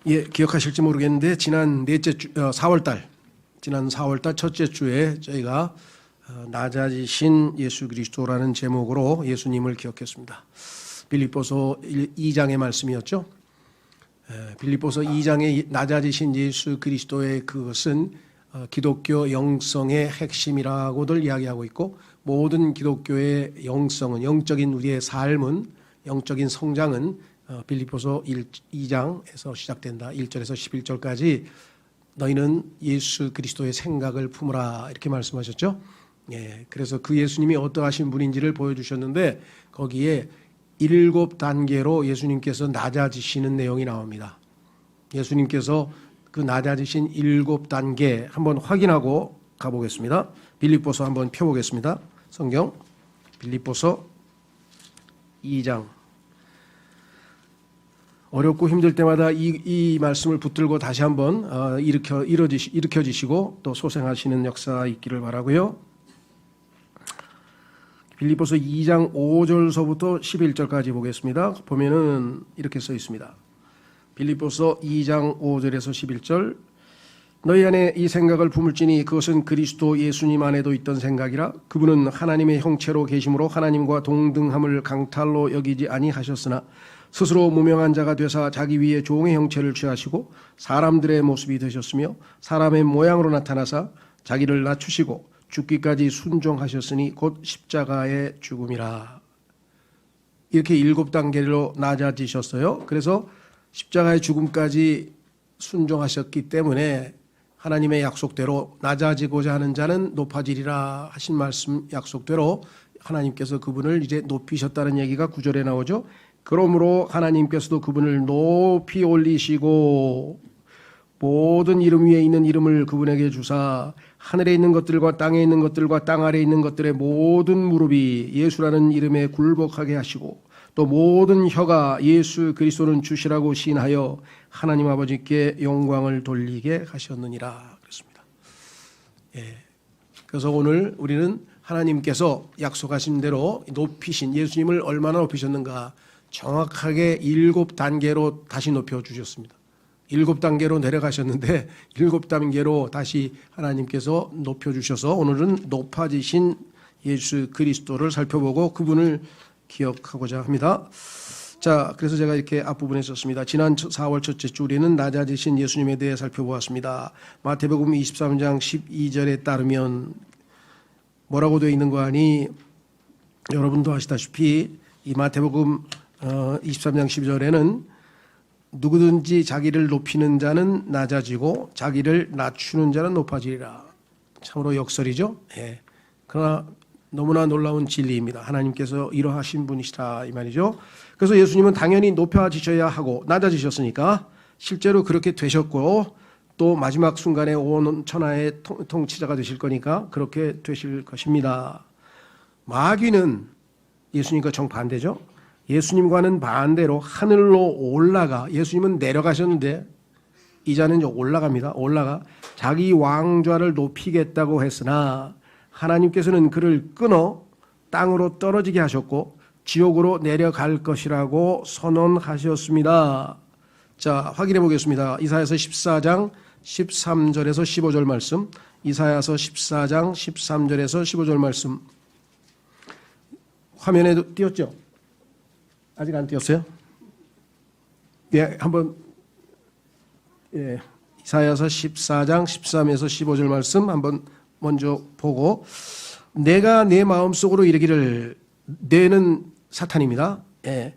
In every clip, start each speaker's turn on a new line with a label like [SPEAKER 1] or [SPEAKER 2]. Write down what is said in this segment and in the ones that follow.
[SPEAKER 1] 예, 기억하실지 모르겠는데 지난 4월달 첫째 주에 저희가 낮아지신 예수 그리스도라는 제목으로 예수님을 기억했습니다. 빌립보서 2장의 말씀이었죠. 빌립보서 2장의 낮아지신 예수 그리스도의 그것은 기독교 영성의 핵심이라고들 이야기하고 있고, 모든 기독교의 영성은, 영적인 우리의 삶은, 영적인 성장은 빌립보서 2장에서 시작된다. 1절에서 11절까지 너희는 예수 그리스도의 생각을 품으라, 이렇게 말씀하셨죠. 예, 그래서 그 예수님이 어떠하신 분인지를 보여주셨는데, 거기에 7단계로 예수님께서 낮아지시는 내용이 나옵니다. 예수님께서 그 낮아지신 7단계 한번 확인하고 가보겠습니다. 빌립보서 한번 펴보겠습니다. 성경 빌립보서 2장. 어렵고 힘들 때마다 이 말씀을 붙들고 다시 한번 일으켜지시고 또 소생하시는 역사 있기를 바라고요. 빌립보서 2장 5절서부터 11절까지 보겠습니다. 보면은 이렇게 써 있습니다. 빌립보서 2장 5절에서 11절. 너희 안에 이 생각을 품을지니 그것은 그리스도 예수님 안에도 있던 생각이라. 그분은 하나님의 형체로 계심으로 하나님과 동등함을 강탈로 여기지 아니하셨으나 스스로 무명한 자가 되사 자기 위에 종의 형체를 취하시고 사람들의 모습이 되셨으며 사람의 모양으로 나타나사 자기를 낮추시고 죽기까지 순종하셨으니 곧 십자가의 죽음이라. 이렇게 7단계로 낮아지셨어요. 그래서 십자가의 죽음까지 순종하셨기 때문에 하나님의 약속대로 낮아지고자 하는 자는 높아지리라 하신 말씀 약속대로 하나님께서 그분을 이제 높이셨다는 얘기가 9절에 나오죠. 그러므로 하나님께서도 그분을 높이 올리시고 모든 이름 위에 있는 이름을 그분에게 주사 하늘에 있는 것들과 땅에 있는 것들과 땅 아래에 있는 것들의 모든 무릎이 예수라는 이름에 굴복하게 하시고 또 모든 혀가 예수 그리스도는 주시라고 시인하여 하나님 아버지께 영광을 돌리게 하셨느니라 그랬습니다. 예. 그래서 오늘 우리는 하나님께서 약속하신 대로 높이신 예수님을 얼마나 높이셨는가 정확하게 7단계로 다시 높여주셨습니다. 7단계로 내려가셨는데 7단계로 다시 하나님께서 높여주셔서 오늘은 높아지신 예수 그리스도를 살펴보고 그분을 기억하고자 합니다. 자, 그래서 제가 이렇게 앞부분에 썼습니다. 지난 4월 첫째 주 우리는 낮아지신 예수님에 대해 살펴보았습니다. 마태복음 23장 12절에 따르면 뭐라고 되어 있는 거 아니? 여러분도 아시다시피 이 마태복음 23장 12절에는 누구든지 자기를 높이는 자는 낮아지고 자기를 낮추는 자는 높아지리라. 참으로 역설이죠. 예. 그러나 너무나 놀라운 진리입니다. 하나님께서 이러하신 분이시다 이 말이죠. 그래서 예수님은 당연히 높아지셔야 하고 낮아지셨으니까 실제로 그렇게 되셨고 또 마지막 순간에 온 천하의 통치자가 되실 거니까 그렇게 되실 것입니다. 마귀는 예수님과 정반대죠. 예수님과는 반대로 하늘로 올라가, 예수님은 내려가셨는데 이자는 올라갑니다. 올라가 자기 왕좌를 높이겠다고 했으나 하나님께서는 그를 끊어 땅으로 떨어지게 하셨고 지옥으로 내려갈 것이라고 선언하셨습니다. 자, 확인해 보겠습니다. 이사야서 14장 13절에서 15절 말씀. 이사야서 14장 13절에서 15절 말씀. 화면에도 띄었죠? 아직 안 띄었어요? 예, 한번 이사야서 14장 13에서 15절 말씀 한번 먼저 보고, 내가 내 마음속으로 이르기를, 내는 사탄입니다. 예.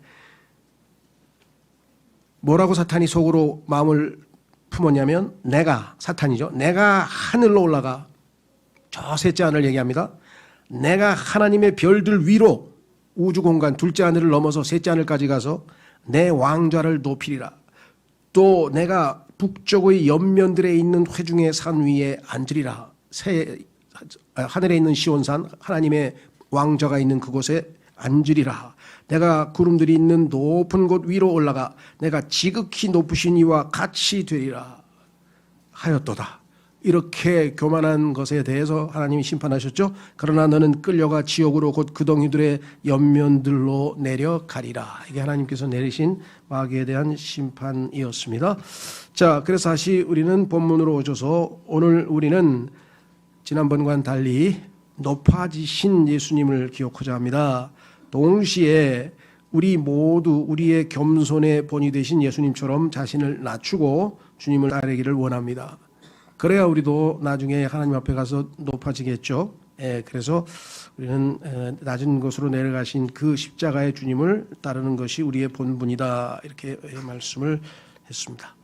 [SPEAKER 1] 뭐라고 사탄이 속으로 마음을 품었냐면 내가, 사탄이죠. 내가 하늘로 올라가, 저 셋째 하늘 얘기합니다. 내가 하나님의 별들 위로 우주 공간 둘째 하늘을 넘어서 셋째 하늘까지 가서 내 왕좌를 높이리라. 또 내가 북쪽의 옆면들에 있는 회중의 산 위에 앉으리라. 하늘에 있는 시온산 하나님의 왕좌가 있는 그곳에 앉으리라. 내가 구름들이 있는 높은 곳 위로 올라가 내가 지극히 높으신 이와 같이 되리라 하였도다. 이렇게 교만한 것에 대해서 하나님이 심판하셨죠. 그러나 너는 끌려가 지옥으로 곧 그덩이들의 옆면들로 내려가리라. 이게 하나님께서 내리신 마귀에 대한 심판이었습니다. 자, 그래서 다시 우리는 본문으로 오셔서 오늘 우리는 지난번과는 달리 높아지신 예수님을 기억하자 합니다. 동시에 우리 모두 우리의 겸손의 본이 되신 예수님처럼 자신을 낮추고 주님을 따르기를 원합니다. 그래야 우리도 나중에 하나님 앞에 가서 높아지겠죠. 그래서 우리는 낮은 곳으로 내려가신 그 십자가의 주님을 따르는 것이 우리의 본분이다. 이렇게 말씀을 했습니다.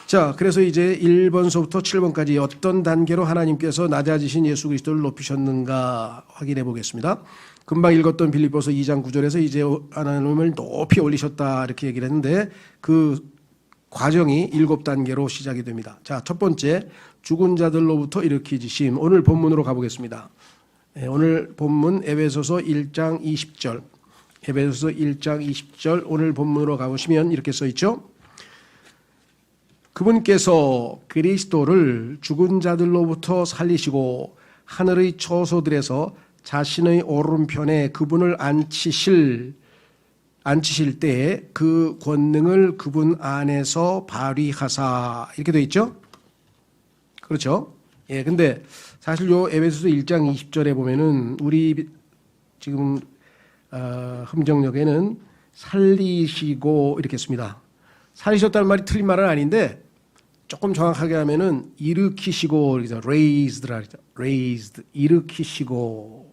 [SPEAKER 1] 자, 그래서 이제 1번서부터 7번까지 어떤 단계로 하나님께서 낮아지신 예수 그리스도를 높이셨는가 확인해 보겠습니다. 금방 읽었던 빌립보서 2장 9절에서 이제 하나님을 높이 올리셨다 이렇게 얘기를 했는데 그 과정이 7단계로 시작이 됩니다. 자, 첫 번째 죽은 자들로부터 일으키시심. 오늘 본문으로 가보겠습니다. 오늘 본문 에베소서 1장 20절. 에베소서 1장 20절 오늘 본문으로 가보시면 이렇게 써 있죠. 그분께서 그리스도를 죽은 자들로부터 살리시고 하늘의 처소들에서 자신의 오른편에 그분을 앉히실 때에 그 권능을 그분 안에서 발휘하사 이렇게 되어 있죠. 그렇죠. 예, 근데 사실 요 에베소서 1장 20절에 보면은 우리 지금 흠정역에는 살리시고 이렇게 씁니다. 살리셨다는 말이 틀린 말은 아닌데 조금 정확하게 하면은 일으키시고 그러죠. raised라 그러죠. raised 일으키시고.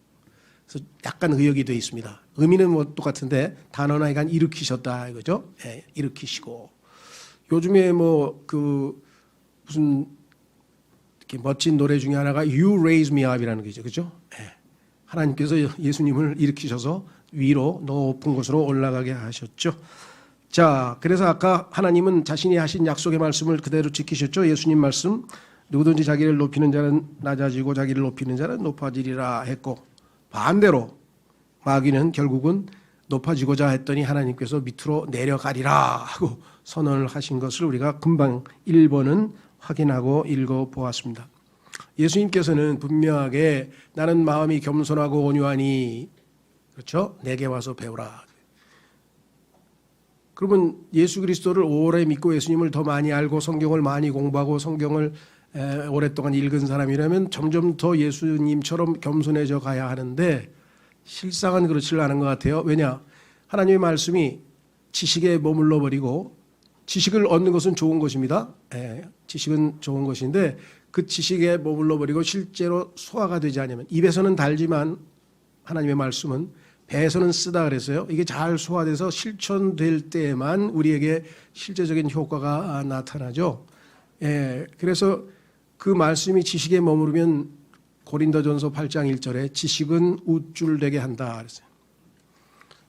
[SPEAKER 1] 그래서 약간 의역이 되어 있습니다. 의미는 뭐 똑같은데 단어나 약간 일으키셨다 이거죠. 예, 일으키시고. 요즘에 뭐 그 무슨 이렇게 멋진 노래 중에 하나가 You Raise Me Up이라는 거죠, 그렇죠? 예. 하나님께서 예수님을 일으키셔서 위로 높은 곳으로 올라가게 하셨죠. 자, 그래서 아까 하나님은 자신이 하신 약속의 말씀을 그대로 지키셨죠. 예수님 말씀 누구든지 자기를 높이는 자는 낮아지고 자기를 높이는 자는 높아지리라 했고 반대로 마귀는 결국은 높아지고자 했더니 하나님께서 밑으로 내려가리라 하고 선언을 하신 것을 우리가 금방 1번은 확인하고 읽어보았습니다. 예수님께서는 분명하게 나는 마음이 겸손하고 온유하니 그렇죠? 내게 와서 배우라. 그러면 예수 그리스도를 오래 믿고 예수님을 더 많이 알고 성경을 많이 공부하고 성경을 오랫동안 읽은 사람이라면 점점 더 예수님처럼 겸손해져 가야 하는데 실상은 그렇지 않은 것 같아요. 왜냐? 하나님의 말씀이 지식에 머물러 버리고 지식을 얻는 것은 좋은 것입니다. 지식은 좋은 것인데 그 지식에 머물러 버리고 실제로 소화가 되지 않으면 입에서는 달지만 하나님의 말씀은 배에서는 쓰다 그랬어요. 이게 잘 소화돼서 실천될 때에만 우리에게 실제적인 효과가 나타나죠. 그래서 그 말씀이 지식에 머무르면 고린도전서 8장 1절에 지식은 우쭐되게 한다 그랬어요.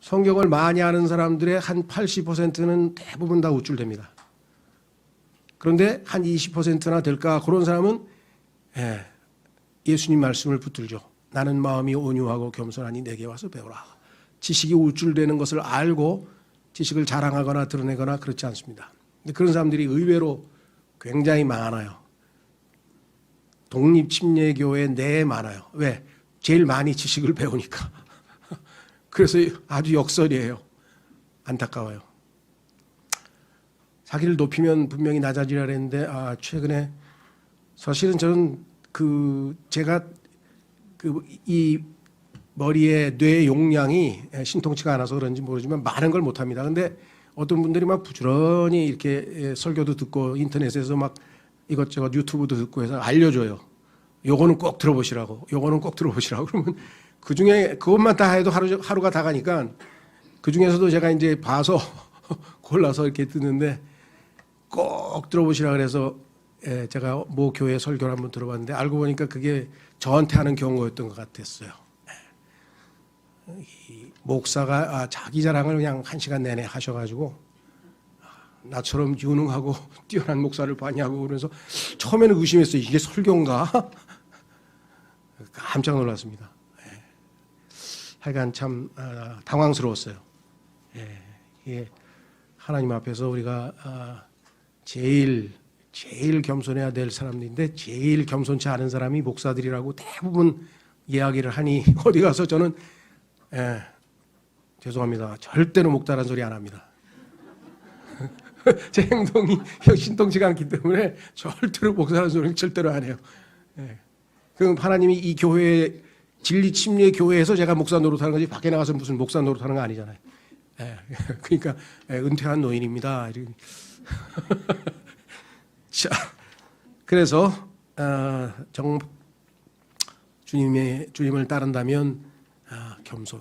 [SPEAKER 1] 성경을 많이 아는 사람들의 한 80%는 대부분 다 우쭐됩니다. 그런데 한 20%나 될까 그런 사람은 예수님 말씀을 붙들죠. 나는 마음이 온유하고 겸손하니 내게 와서 배우라. 지식이 우쭐대는 것을 알고 지식을 자랑하거나 드러내거나 그렇지 않습니다. 근데 그런 사람들이 의외로 굉장히 많아요. 독립침례교회 내에 많아요. 왜? 제일 많이 지식을 배우니까. 그래서 아주 역설이에요. 안타까워요. 자기를 높이면 분명히 낮아지라 그랬는데 최근에 사실은 저는 제가 이 머리에 뇌 용량이 신통치가 않아서 그런지 모르지만 많은 걸 못합니다. 근데 어떤 분들이 막 부지런히 이렇게 설교도 듣고 인터넷에서 막 이것저것 유튜브도 듣고 해서 알려줘요. 요거는 꼭 들어보시라고. 요거는 꼭 들어보시라고. 그러면 그중에 그것만 다 해도 하루가 다 가니까 그중에서도 제가 이제 봐서 골라서 이렇게 듣는데 꼭 들어보시라 그래서 제가 모 교회 설교를 한번 들어봤는데 알고 보니까 그게 저한테 하는 경고였던 것 같았어요. 이 목사가 자기 자랑을 그냥 1시간 내내 하셔가지고 나처럼 유능하고 뛰어난 목사를 봤냐고 그래서 처음에는 의심했어요. 이게 설교인가? 깜짝 놀랐습니다. 하여간 참 당황스러웠어요. 이게 하나님 앞에서 우리가 제일 제일 겸손해야 될 사람들인데 제일 겸손치 않은 사람이 목사들이라고 대부분 이야기를 하니 어디 가서 저는 죄송합니다. 절대로 목다란 소리 안 합니다. 제 행동이 신통치가 않기 때문에 절대로 목사라는 소리는 절대로 안 해요. 그럼 하나님이 이 교회 진리 침례 교회에서 제가 목사 노릇하는 거지 밖에 나가서 무슨 목사 노릇하는 거 아니잖아요. 그러니까 은퇴한 노인입니다. 자, 그래서 주님을 따른다면 겸손.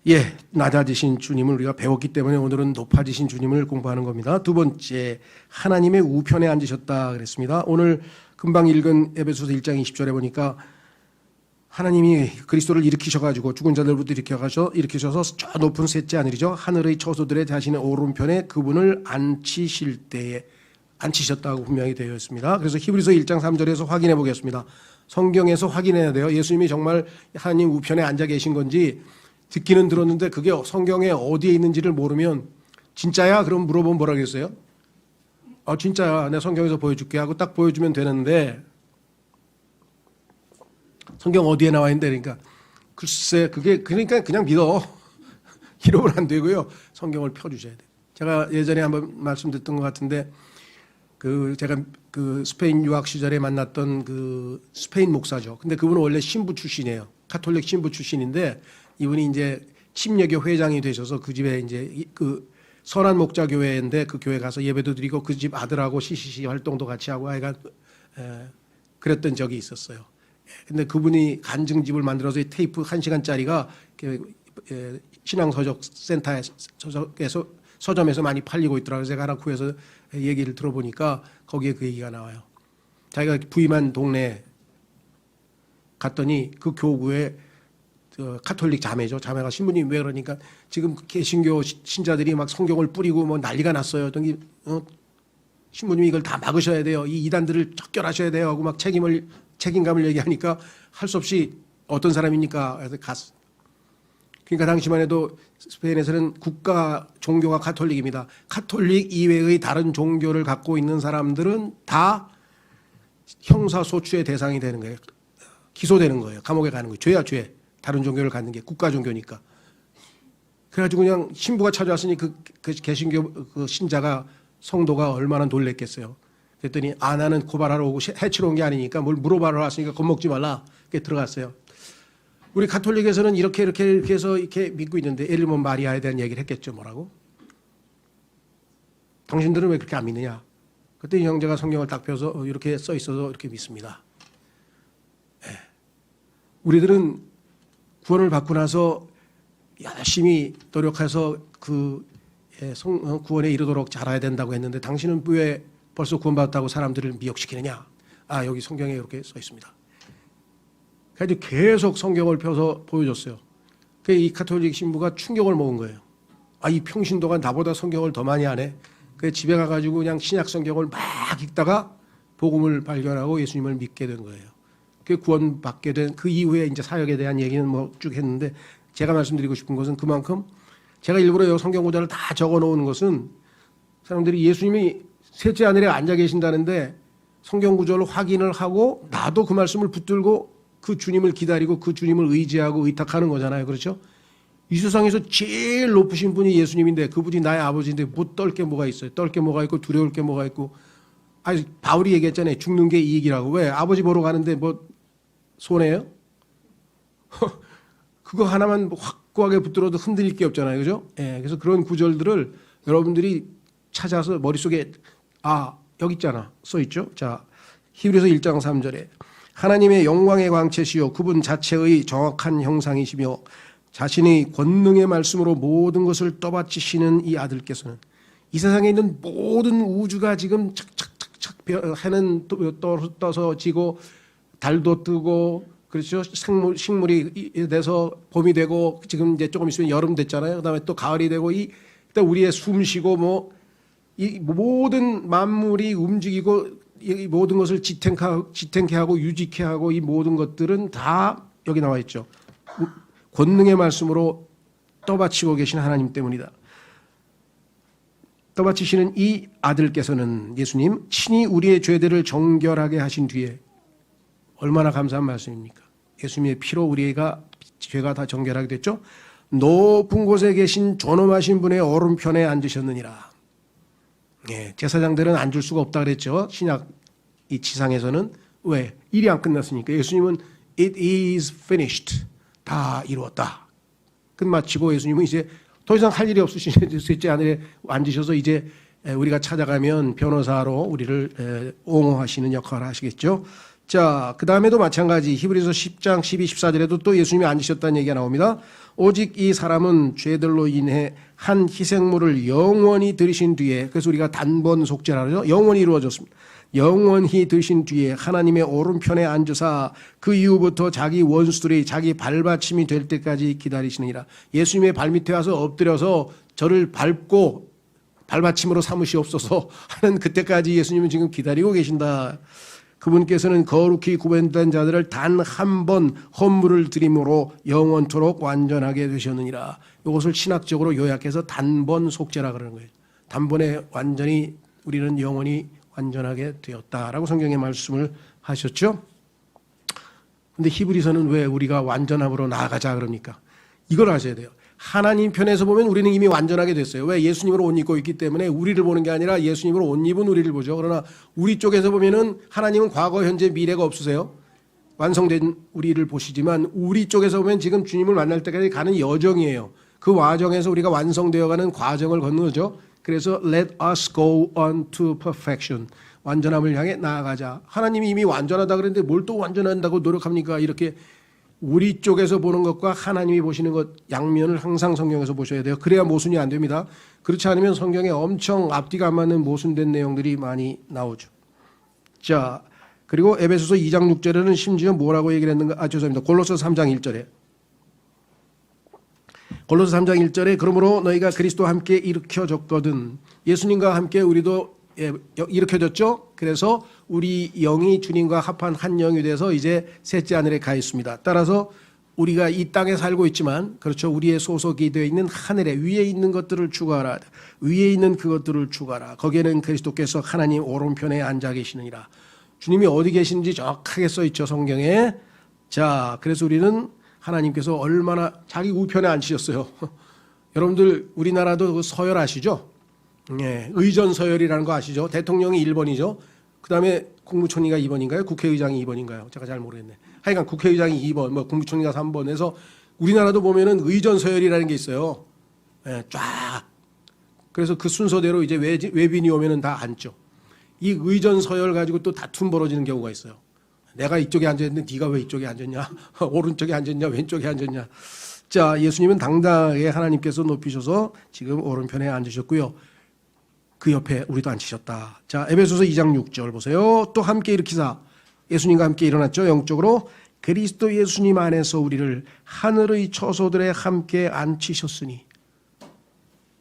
[SPEAKER 1] 예, 낮아지신 주님을 우리가 배웠기 때문에 오늘은 높아지신 주님을 공부하는 겁니다. 두 번째, 하나님의 우편에 앉으셨다 그랬습니다. 오늘 금방 읽은 에베소서 1장 20절에 보니까 하나님이 그리스도를 일으키셔가지고 죽은 자들부터 일으키셔서 저 높은 셋째 하늘이죠. 하늘의 처소들의 자신의 오른편에 그분을 앉히실 때에 앉히셨다고 분명히 되어 있습니다. 그래서 히브리서 1장 3절에서 확인해 보겠습니다. 성경에서 확인해야 돼요. 예수님이 정말 하나님 우편에 앉아 계신 건지 듣기는 들었는데 그게 성경에 어디에 있는지를 모르면 진짜야? 그럼 물어보면 뭐라 그랬어요? 진짜야. 내가 성경에서 보여줄게 하고 딱 보여주면 되는데 성경 어디에 나와 있는데 그러니까 글쎄 그게 그러니까 그냥 믿어. 이러면 안 되고요. 성경을 펴주셔야 돼요. 제가 예전에 한번 말씀드렸던 것 같은데 제가 스페인 유학 시절에 만났던 스페인 목사죠. 근데 그분은 원래 신부 출신이에요. 가톨릭 신부 출신인데 이분이 이제 침례교 회장이 되셔서 그 집에 이제 선한 목자 교회인데 그 교회 가서 예배도 드리고 그 집 아들하고 CCC 활동도 같이 하고 하여간 그랬던 적이 있었어요. 근데 그분이 간증집을 만들어서 테이프 1시간짜리가 신앙서적 센터에 서점에서 많이 팔리고 있더라고요. 제가 하나 구해서 얘기를 들어보니까 거기에 그 얘기가 나와요. 자기가 부임한 동네 갔더니 그 교구에 카톨릭 자매죠. 자매가 신부님 왜 그러니까 지금 개신교 신자들이 막 성경을 뿌리고 뭐 난리가 났어요. 신부님이 이걸 다 막으셔야 돼요. 이 이단들을 척결하셔야 돼요. 하고 막 책임감을 얘기하니까 할 수 없이 어떤 사람입니까? 그래서 갔어. 그러니까 당시만 해도 스페인에서는 국가 종교가 가톨릭입니다. 가톨릭 이외의 다른 종교를 갖고 있는 사람들은 다 형사소추의 대상이 되는 거예요. 기소되는 거예요. 감옥에 가는 거예요. 죄야 죄. 다른 종교를 갖는 게 국가 종교니까. 그래가지고 그냥 신부가 찾아왔으니 그 개신교 그 신자가 성도가 얼마나 놀랬겠어요. 그랬더니 나는 고발하러 오고 해치러 온 게 아니니까 뭘 물어봐러 왔으니까 겁먹지 말라. 그렇게 들어갔어요. 우리 가톨릭에서는 이렇게 해서 이렇게 믿고 있는데 예를 들면 마리아에 대한 얘기를 했겠죠. 뭐라고? 당신들은 왜 그렇게 안 믿느냐? 그때 이 형제가 성경을 딱 펴서 이렇게 써 있어서 이렇게 믿습니다. 우리들은 구원을 받고 나서 열심히 노력해서 구원에 이르도록 자라야 된다고 했는데 당신은 왜 벌써 구원받았다고 사람들을 미혹시키느냐? 여기 성경에 이렇게 써 있습니다. 그래서 계속 성경을 펴서 보여줬어요. 이 가톨릭 신부가 충격을 먹은 거예요. 이 평신도가 나보다 성경을 더 많이 하네. 그래서 집에 가가지고 그냥 신약 성경을 막 읽다가 복음을 발견하고 예수님을 믿게 된 거예요. 그 구원받게 된 그 이후에 이제 사역에 대한 얘기는 뭐 쭉 했는데 제가 말씀드리고 싶은 것은 그만큼 제가 일부러 이 성경 구절을 다 적어 놓은 것은 사람들이 예수님이 셋째 하늘에 앉아 계신다는데 성경 구절을 확인을 하고 나도 그 말씀을 붙들고 그 주님을 기다리고 그 주님을 의지하고 의탁하는 거잖아요. 그렇죠? 이 세상에서 제일 높으신 분이 예수님인데 그분이 나의 아버지인데 뭐 떨 게 뭐가 있어요? 떨 게 뭐가 있고 두려울 게 뭐가 있고. 바울이 얘기했잖아요. 죽는 게 이익이라고. 왜? 아버지 보러 가는데 뭐 손해요? 그거 하나만 확고하게 붙들어도 흔들릴 게 없잖아요. 그죠? 그래서 그런 구절들을 여러분들이 찾아서 머릿속에 여기 있잖아. 써 있죠? 자, 히브리서 1장 3절에 하나님의 영광의 광채시요 그분 자체의 정확한 형상이시며 자신의 권능의 말씀으로 모든 것을 떠받치시는 이 아들께서는 이 세상에 있는 모든 우주가 지금 착착착착 해는 떠서 지고 달도 뜨고 그렇죠. 식물이 돼서 봄이 되고 지금 이제 조금 있으면 여름 됐잖아요. 그다음에 또 가을이 되고 일단 우리의 숨쉬고 이 모든 만물이 움직이고 이 모든 것을 지탱케 하고 유지케 하고 이 모든 것들은 다 여기 나와 있죠. 권능의 말씀으로 떠받치고 계신 하나님 때문이다. 떠받치시는 이 아들께서는 예수님 친히 우리의 죄들을 정결하게 하신 뒤에 얼마나 감사한 말씀입니까? 예수님의 피로 우리가 죄가 다 정결하게 됐죠. 높은 곳에 계신 존엄하신 분의 오른편에 앉으셨느니라. 예, 제사장들은 앉을 수가 없다 그랬죠. 신약 이 지상에서는. 왜? 일이 안 끝났으니까. 예수님은 It is finished. 다 이루었다. 끝마치고 예수님은 이제 더 이상 할 일이 없으신 셋째 하늘에 앉으셔서 이제 우리가 찾아가면 변호사로 우리를 옹호하시는 역할을 하시겠죠. 자, 그 다음에도 마찬가지 히브리서 10장 12, 14절에도 또 예수님이 앉으셨다는 얘기가 나옵니다. 오직 이 사람은 죄들로 인해 한 희생물을 영원히 들이신 뒤에, 그래서 우리가 단번 속죄라 그러죠. 영원히 이루어졌습니다. 영원히 드신 뒤에 하나님의 오른편에 앉으사 그 이후부터 자기 원수들이 자기 발받침이 될 때까지 기다리시느니라. 예수님의 발밑에 와서 엎드려서 저를 밟고 발받침으로 삼으시옵소서 하는 그때까지 예수님은 지금 기다리고 계신다. 그분께서는 거룩히 구별된 자들을 단 한 번 헌물을 드림으로 영원토록 완전하게 되셨느니라. 이것을 신학적으로 요약해서 단번 속죄라 그러는 거예요. 단번에 완전히 우리는 영원히 완전하게 되었다라고 성경의 말씀을 하셨죠. 근데 히브리서는 왜 우리가 완전함으로 나아가자 그럽니까? 이걸 아셔야 돼요. 하나님 편에서 보면 우리는 이미 완전하게 됐어요. 왜? 예수님으로 옷 입고 있기 때문에 우리를 보는 게 아니라 예수님으로 옷 입은 우리를 보죠. 그러나 우리 쪽에서 보면은 하나님은 과거, 현재, 미래가 없으세요. 완성된 우리를 보시지만 우리 쪽에서 보면 지금 주님을 만날 때까지 가는 여정이에요. 그 과정에서 우리가 완성되어가는 과정을 걷는 거죠. 그래서 let us go on to perfection. 완전함을 향해 나아가자. 하나님이 이미 완전하다 그랬는데 뭘 또 완전한다고 노력합니까? 이렇게 우리 쪽에서 보는 것과 하나님이 보시는 것 양면을 항상 성경에서 보셔야 돼요. 그래야 모순이 안 됩니다. 그렇지 않으면 성경에 엄청 앞뒤가 안 맞는 모순된 내용들이 많이 나오죠. 자, 그리고 에베소서 2장 6절에는 심지어 뭐라고 얘기를 했는가? 죄송합니다. 골로새서 3장 1절에. 골로새 3장 1절에 그러므로 너희가 그리스도와 함께 일으켜졌거든. 예수님과 함께 우리도 일으켜졌죠. 그래서 우리 영이 주님과 합한 한 영이 돼서 이제 셋째 하늘에 가 있습니다. 따라서 우리가 이 땅에 살고 있지만 그렇죠. 우리의 소속이 되어 있는 하늘에 위에 있는 것들을 추구하라. 위에 있는 그것들을 추구하라. 거기에는 그리스도께서 하나님 오른편에 앉아 계시느니라. 주님이 어디 계신지 정확하게 써 있죠. 성경에. 자, 그래서 우리는 하나님께서 얼마나 자기 우편에 앉으셨어요. 여러분들 우리나라도 그 서열 아시죠? 예, 의전 서열이라는 거 아시죠? 대통령이 1번이죠. 그 다음에 국무총리가 2번인가요? 국회의장이 2번인가요? 제가 잘 모르겠네. 하여간 국회의장이 2번, 뭐 국무총리가 3번 해서 우리나라도 보면은 의전 서열이라는 게 있어요. 예, 쫙. 그래서 그 순서대로 이제 외빈이 오면은 다 앉죠. 이 의전 서열 가지고 또 다툼 벌어지는 경우가 있어요. 내가 이쪽에 앉아있는데 네가 왜 이쪽에 앉았냐? 오른쪽에 앉았냐? 왼쪽에 앉았냐? 자, 예수님은 당당하게 하나님께서 높이셔서 지금 오른편에 앉으셨고요. 그 옆에 우리도 앉히셨다. 자, 에베소서 2장 6절 보세요. 또 함께 일으키사 예수님과 함께 일어났죠. 영적으로 그리스도 예수님 안에서 우리를 하늘의 처소들에 함께 앉히셨으니.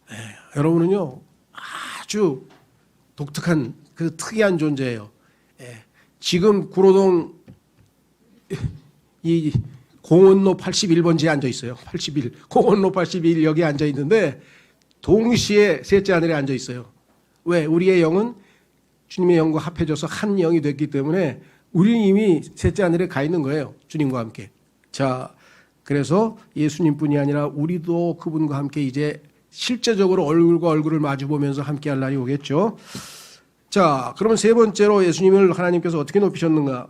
[SPEAKER 1] 네, 여러분은요 아주 독특한 그 특이한 존재예요. 네, 지금 구로동 이 공원로 81번지에 앉아 있어요. 81 공원로 81 여기 앉아 있는데 동시에 셋째 하늘에 앉아 있어요. 왜? 우리의 영은 주님의 영과 합해져서 한 영이 됐기 때문에 우리는 이미 셋째 하늘에 가 있는 거예요. 주님과 함께. 자, 그래서 예수님뿐이 아니라 우리도 그분과 함께 이제 실제적으로 얼굴과 얼굴을 마주 보면서 함께 할 날이 오겠죠. 자, 그러면 세 번째로 예수님을 하나님께서 어떻게 높이셨는가?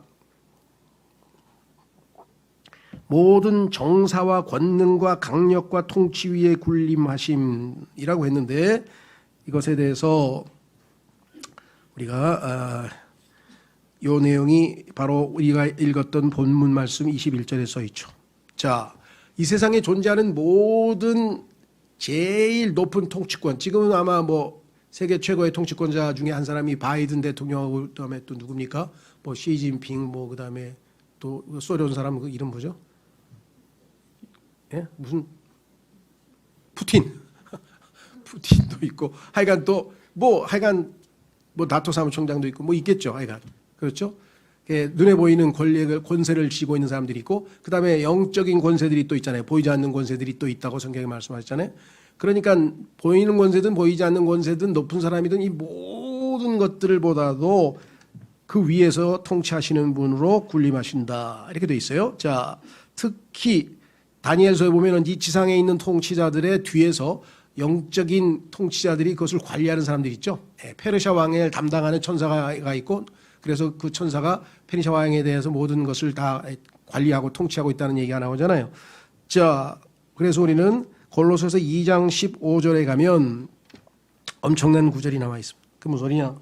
[SPEAKER 1] 모든 정사와 권능과 강력과 통치 위에 군림하심이라고 했는데 이것에 대해서 우리가 이 내용이 바로 우리가 읽었던 본문 말씀 21절에 써 있죠. 자, 이 세상에 존재하는 모든 제일 높은 통치권, 지금은 아마 뭐 세계 최고의 통치권자 중에 한 사람이 바이든 대통령하고 그다음에 또 누굽니까? 뭐 시진핑 뭐 그다음에 또 소련 사람 그 이름 뭐죠? 예? 무슨 푸틴도 있고 하여간 또 뭐 나토 사무총장도 있고 뭐 있겠죠. 하여간 그렇죠. 눈에 보이는 권세를 쥐고 있는 사람들이 있고 그다음에 영적인 권세들이 또 있잖아요. 보이지 않는 권세들이 또 있다고 성경에 말씀하셨잖아요. 그러니까 보이는 권세든 보이지 않는 권세든 높은 사람이든 이 모든 것들을 보다도 그 위에서 통치하시는 분으로 군림하신다. 이렇게 돼 있어요. 자, 특히 다니엘서에 보면은 이 지상에 있는 통치자들의 뒤에서 영적인 통치자들이 그것을 관리하는 사람들이 있죠. 페르시아 왕을 담당하는 천사가 있고, 그래서 그 천사가 페르시아 왕에 대해서 모든 것을 다 관리하고 통치하고 있다는 얘기가 나오잖아요. 자, 그래서 우리는 골로새서 2장 15절에 가면 엄청난 구절이 나와 있습니다. 그 무슨 소리냐?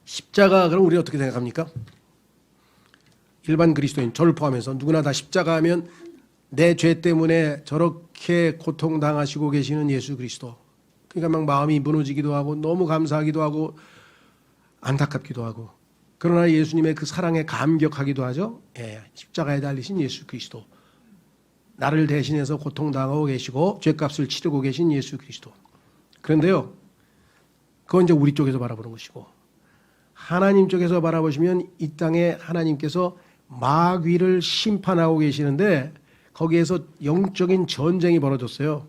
[SPEAKER 1] 십자가, 그럼 우리 어떻게 생각합니까? 일반 그리스도인, 저를 포함해서 누구나 다 십자가 하면 내 죄 때문에 저렇게 고통당하시고 계시는 예수 그리스도. 그러니까 막 마음이 무너지기도 하고 너무 감사하기도 하고 안타깝기도 하고, 그러나 예수님의 그 사랑에 감격하기도 하죠. 십자가에 달리신 예수 그리스도. 나를 대신해서 고통당하고 계시고 죄값을 치르고 계신 예수 그리스도. 그런데요, 그건 이제 우리 쪽에서 바라보는 것이고, 하나님 쪽에서 바라보시면 이 땅에 하나님께서 마귀를 심판하고 계시는데 거기에서 영적인 전쟁이 벌어졌어요.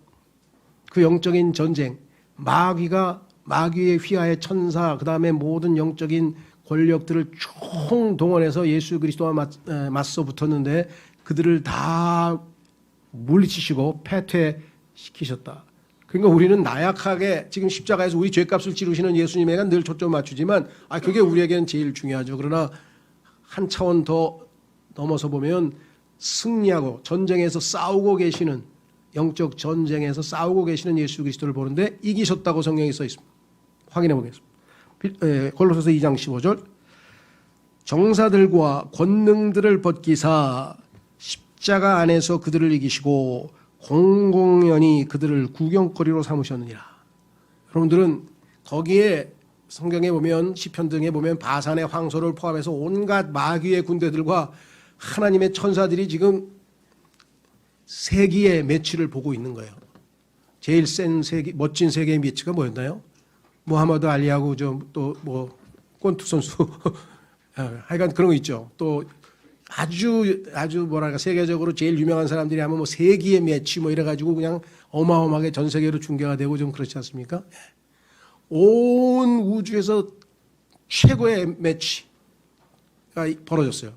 [SPEAKER 1] 그 영적인 전쟁, 마귀의 휘하의 천사, 그 다음에 모든 영적인 권력들을 총동원해서 예수 그리스도와 맞서 붙었는데 그들을 다 물리치시고 패퇴시키셨다. 그러니까 우리는 나약하게 지금 십자가에서 우리 죄값을 치르시는 예수님에게 늘 초점 맞추지만 그게 우리에게는 제일 중요하죠. 그러나 한 차원 더 넘어서 보면 승리하고 전쟁에서 싸우고 계시는, 영적 전쟁에서 싸우고 계시는 예수 그리스도를 보는데 이기셨다고 성경에 써 있습니다. 확인해 보겠습니다. 골로새서 2장 15절, 정사들과 권능들을 벗기사 십자가 안에서 그들을 이기시고 공공연히 그들을 구경거리로 삼으셨느니라. 여러분들은 거기에 성경에 보면 시편 등에 보면 바산의 황소를 포함해서 온갖 마귀의 군대들과 하나님의 천사들이 지금 세기의 매치를 보고 있는 거예요. 제일 센 세기, 멋진 세계의 매치가 뭐였나요? 무하마드 알리하고 또 뭐 권투 선수 하여간 그런 거 있죠. 또 아주 뭐랄까 세계적으로 제일 유명한 사람들이 하면 뭐 세기의 매치 뭐 이래가지고 그냥 어마어마하게 전 세계로 중계가 되고 좀 그렇지 않습니까? 온 우주에서 최고의 매치가 벌어졌어요.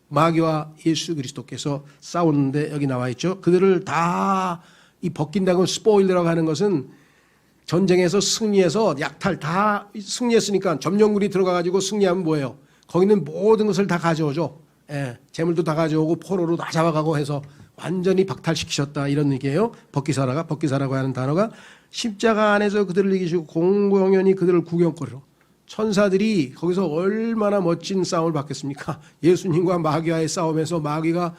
[SPEAKER 1] 마귀와 예수 그리스도께서 싸우는데 여기 나와 있죠. 그들을 다 이 벗긴다고 스포일러라고 하는 것은 전쟁에서 승리해서 약탈 다 승리했으니까 점령군이 들어가가지고 승리하면 뭐예요? 거기는 모든 것을 다 가져오죠. 재물도 다 가져오고 포로로 다 잡아가고 해서 완전히 박탈시키셨다 이런 얘기예요. 벗기사라고 하는 단어가 십자가 안에서 그들을 이기시고 공공연히 그들을 구경거리로. 천사들이 거기서 얼마나 멋진 싸움을 받겠습니까? 예수님과 마귀와의 싸움에서 마귀가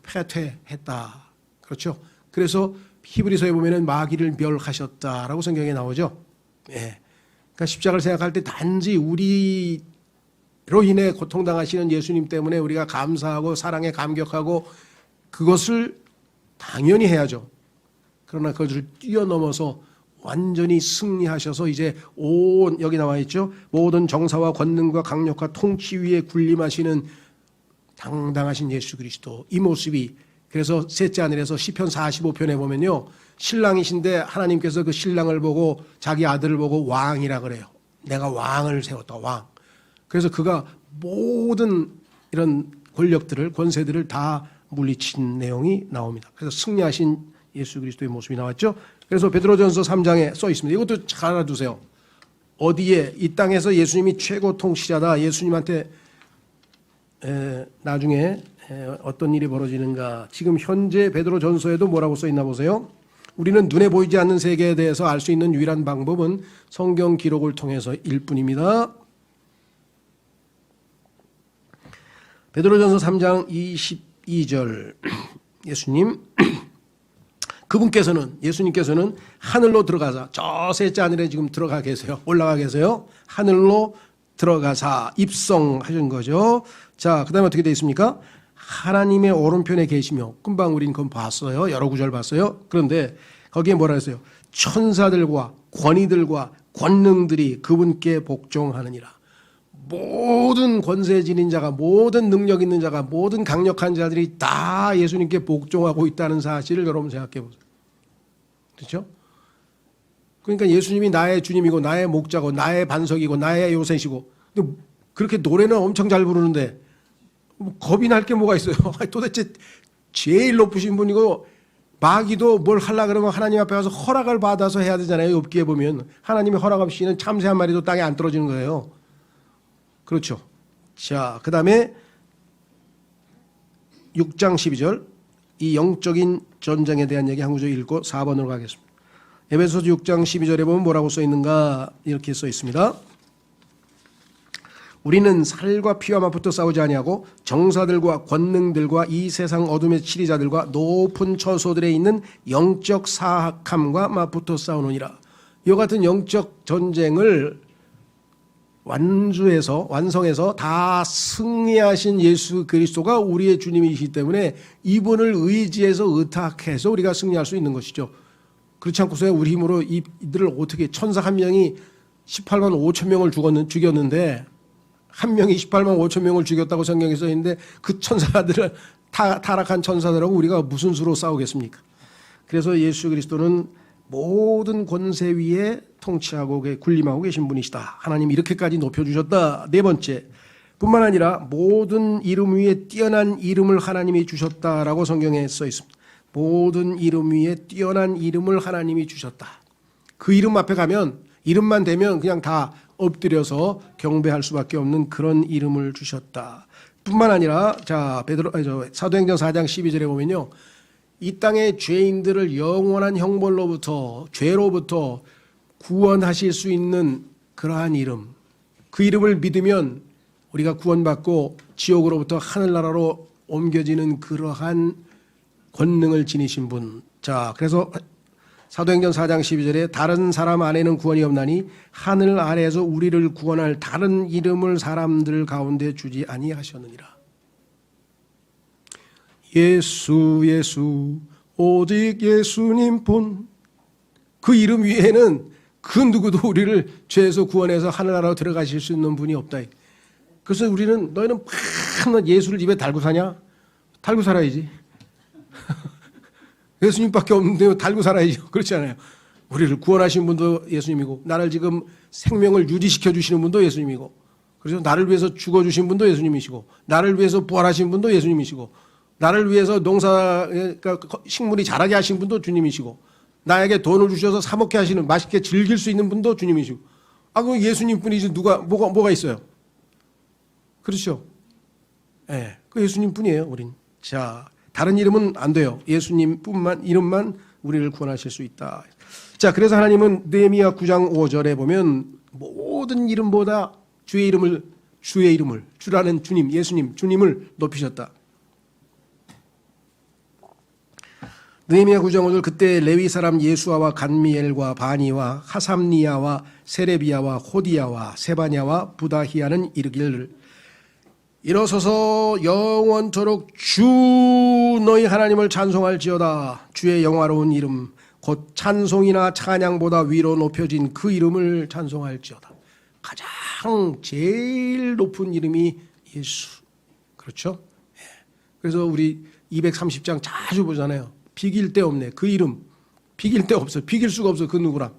[SPEAKER 1] 패퇴했다. 그렇죠? 그래서 히브리서에 보면은 마귀를 멸하셨다라고 성경에 나오죠. 그러니까 십자가를 생각할 때 단지 우리로 인해 고통당하시는 예수님 때문에 우리가 감사하고 사랑에 감격하고 그것을 당연히 해야죠. 그러나 그것을 뛰어넘어서 완전히 승리하셔서 이제 여기 나와 있죠. 모든 정사와 권능과 강력과 통치 위에 군림하시는 당당하신 예수 그리스도, 이 모습이, 그래서 셋째 하늘에서 시편 45편에 보면요, 신랑이신데 하나님께서 그 신랑을 보고 자기 아들을 보고 왕이라 그래요. 내가 왕을 세웠다, 왕. 그래서 그가 모든 이런 권력들을, 권세들을 다 물리친 내용이 나옵니다. 그래서 승리하신 예수 그리스도의 모습이 나왔죠. 그래서 베드로전서 3장에 써 있습니다. 이것도 잘 알아두세요. 어디에 이 땅에서 예수님이 최고 통치자다. 예수님한테 나중에 어떤 일이 벌어지는가. 지금 현재 베드로전서에도 뭐라고 써 있나 보세요. 우리는 눈에 보이지 않는 세계에 대해서 알 수 있는 유일한 방법은 성경 기록을 통해서일 뿐입니다. 베드로전서 3장 22절, 예수님께서는 하늘로 들어가사, 저 셋째 하늘에 지금 들어가 계세요. 올라가 계세요. 하늘로 들어가사 입성하신 거죠. 자, 그 다음에 어떻게 되어 있습니까? 하나님의 오른편에 계시며, 금방 우린 그건 봤어요. 여러 구절 봤어요. 그런데 거기에 뭐라 했어요? 천사들과 권위들과 권능들이 그분께 복종하느니라. 모든 권세 지닌 자가, 모든 능력 있는 자가, 모든 강력한 자들이 다 예수님께 복종하고 있다는 사실을 여러분 생각해 보세요. 그렇죠? 그러니까 예수님이 나의 주님이고 나의 목자고 나의 반석이고 나의 요새시고, 근데 그렇게 노래는 엄청 잘 부르는데 뭐 겁이 날 게 뭐가 있어요? 도대체 제일 높으신 분이고, 마귀도 뭘 하려고 그러면 하나님 앞에 가서 허락을 받아서 해야 되잖아요. 욥기에 보면 하나님의 허락 없이는 참새 한 마리도 땅에 안 떨어지는 거예요. 그렇죠. 자, 그 다음에 6장 12절, 이 영적인 전쟁에 대한 얘기 한 구절 읽고 4번으로 가겠습니다. 에베소서 6장 12절에 보면 뭐라고 써 있는가? 이렇게 써 있습니다. 우리는 살과 피와 맛부터 싸우지 아니하고 정사들과 권능들과 이 세상 어둠의 치리자들과 높은 처소들에 있는 영적 사악함과 맛부터 싸우느니라. 이와 같은 영적 전쟁을 완성해서 다 승리하신 예수 그리스도가 우리의 주님이시기 때문에 이분을 의지해서 의탁해서 우리가 승리할 수 있는 것이죠. 그렇지 않고서 우리 힘으로 이들을 어떻게, 천사 한 명이 18만 5천 명을 죽였는데, 한 명이 18만 5천 명을 죽였다고 성경에 써 있는데 그 천사들을, 타락한 천사들하고 우리가 무슨 수로 싸우겠습니까? 그래서 예수 그리스도는 모든 권세 위에 통치하고 군림하고 계신 분이시다. 하나님 이렇게까지 높여주셨다. 네 번째, 뿐만 아니라 모든 이름 위에 뛰어난 이름을 하나님이 주셨다라고 성경에 써 있습니다. 모든 이름 위에 뛰어난 이름을 하나님이 주셨다. 그 이름 앞에 가면, 이름만 되면 그냥 다 엎드려서 경배할 수밖에 없는 그런 이름을 주셨다. 뿐만 아니라, 자, 사도행전 4장 12절에 보면요, 이 땅의 죄인들을 영원한 형벌로부터, 죄로부터 구원하실 수 있는 그러한 이름, 그 이름을 믿으면 우리가 구원받고 지옥으로부터 하늘나라로 옮겨지는 그러한 권능을 지니신 분. 자, 그래서 사도행전 4장 12절에 다른 사람 안에는 구원이 없나니 하늘 아래에서 우리를 구원할 다른 이름을 사람들 가운데 주지 아니하셨느니라. 예수 예수 오직 예수님뿐, 그 이름 위에는 그 누구도 우리를 죄에서 구원해서 하늘나라로 들어가실 수 있는 분이 없다. 그래서 우리는, 너희는 막 예수를 입에 달고 사냐? 달고 살아야지. 예수님밖에 없는데 달고 살아야죠. 그렇지 않아요? 우리를 구원하신 분도 예수님이고, 나를 지금 생명을 유지시켜 주시는 분도 예수님이고, 그래서 나를 위해서 죽어주신 분도 예수님이시고, 나를 위해서 부활하신 분도 예수님이시고, 나를 위해서 그러니까 식물이 자라게 하신 분도 주님이시고, 나에게 돈을 주셔서 사 먹게 하시는, 맛있게 즐길 수 있는 분도 주님이시고, 그럼 예수님 뿐이지 뭐가 있어요? 그렇죠? 예, 그 예수님 뿐이에요, 우린. 자, 다른 이름은 안 돼요. 예수님뿐만, 이름만 우리를 구원하실 수 있다. 자, 그래서 하나님은 느헤미야 9장 5절에 보면 모든 이름보다 주의 이름을, 주라는 주님, 예수님, 주님을 높이셨다. 느헤미야 9장 5절, 그때 레위 사람 예수아와 간미엘과 바니와 하삼니야와 세레비야와 호디야와 세바냐와 부다히야는 이르기를, 일어서서 영원토록 주 너희 하나님을 찬송할지어다. 주의 영화로운 이름 곧 찬송이나 찬양보다 위로 높여진 그 이름을 찬송할지어다. 가장 제일 높은 이름이 예수. 그렇죠? 그래서 우리 230장 자주 보잖아요. 비길 데 없네. 그 이름 비길 데 없어. 비길 수가 없어. 그 누구랑.